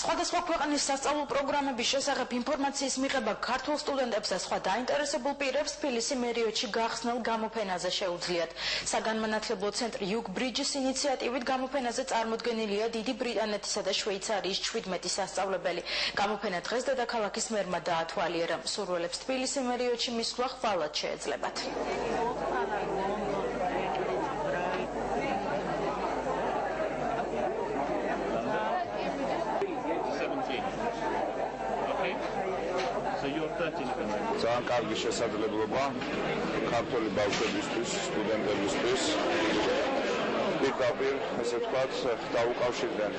სხვადასხვა ქვეყნის სასწავლო პროგრამების შესახებ ინფორმაციის მიღება ქართულ სტუდენტებს და სხვა დაინტერესებულ პირებს თბილისი მერიოდში გახსნილ გამოფენაზე შეუძლიათ. საგანმანათლებლო ცენტრი Yug Bridge-ის ინიციატივით გამოფენაზე წარმოდგენილია დიდი ბრიტანეთისა და შვეიცარიის 17 სასწავლებელი. გამოფენა დღეს დედაქალაქის მერმა დაათვალიერა. მსურველებს თბილისი მერიოდში მისვლა ხვალად შეეძლებათ. ძალიან კარგი შესაძლებლობა ქართველი ბავშვებისთვის, სტუდენტებისთვის პირდაპირ, ესე ვთქვათ, დაუკავშირდნენ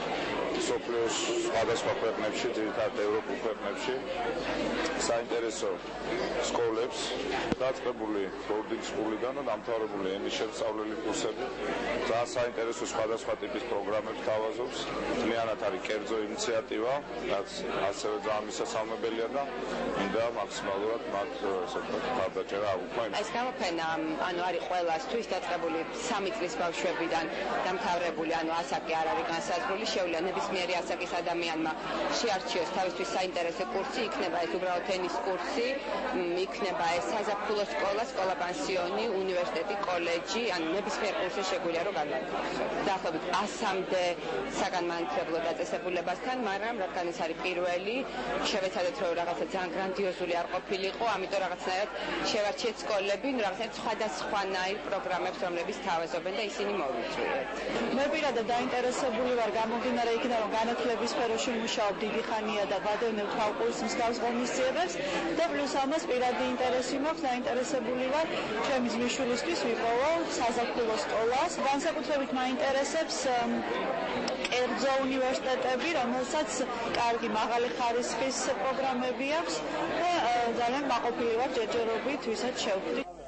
სოფლიოს სხვადასხვა ქვეყნებში, ძირითადად ევროპულ ქვეყნებში საინტერესო სკოლებს, დაწყებული ბორდინგ სკულიდან და დამთავრებული ენის შემსწავლელი კურსები, ძალიან საინტერესო სხვადასხვა ტიპის პროგრამებს თავაზობს. Მთლიანად არის კერძო ინიციატივა, რაც ასევე ძალიან მისასალმებელია და მინდა მაქსიმალურად მათ ესე ვთქვათ თავდაჭერა აუქმა. ეს გამოფენა არის ყველასთვის დაწყებული 3 წლის ბავშვებიდან დამთავრებული, ასაკი არ არის განსაზღვრული, შეუძლია ნებისმიერი ასაკის ადამიანმა შეარჩიოს თავისთვის საინტერესო კურსი, იქნება ეს უბრალოდ ენის კურსი, იქნება ეს საზაფხულო სკოლა, სკოლა-პანსიონი, უნივერსიტეტი, კოლეჯი, ნებისმიერ კურსზე შეგვიძლია რომ განვაგრძელოთ. დაახლოებით 100-მდე საგანმანათლებლო დაწესებულებასთან, მაგრამ რადგან ეს არის პირველი, შევეცადეთ რომ რაღაცა ძალიან გრანდიოზული არ ყოფილიყო, ამიტომ რაღაცნაირად შევარჩიეთ სკოლები, რაღაცნაირად სხვადასხვანაირ პროგრამებს, რომლებიც თავაზობენ და ისინი მოვიწვიეთ. მე პირადად დაინტერესებული ვარ გამომდინარე იქიდან, რომ განათლების სფეროში მუშაობ დიდი ხანია და ვადევნებ თვალყურის მსგავს ღონისძიებებს და პლუს ამას პირადი ინტერესი მაქვს, დაინტერესებული ვარ ჩემი ძმისშვილისთვის ვიპოვო საზაფხულო სკოლას. განსაკუთრებით მაინტერესებს კერძო უნივერსიტეტები, რომელსაც კარგი მაღალი ხარისხის პროგრამები აქვს და ძალიან მაყოფილი ვარ ჯერჯერობით, ვისაც შევხვდი.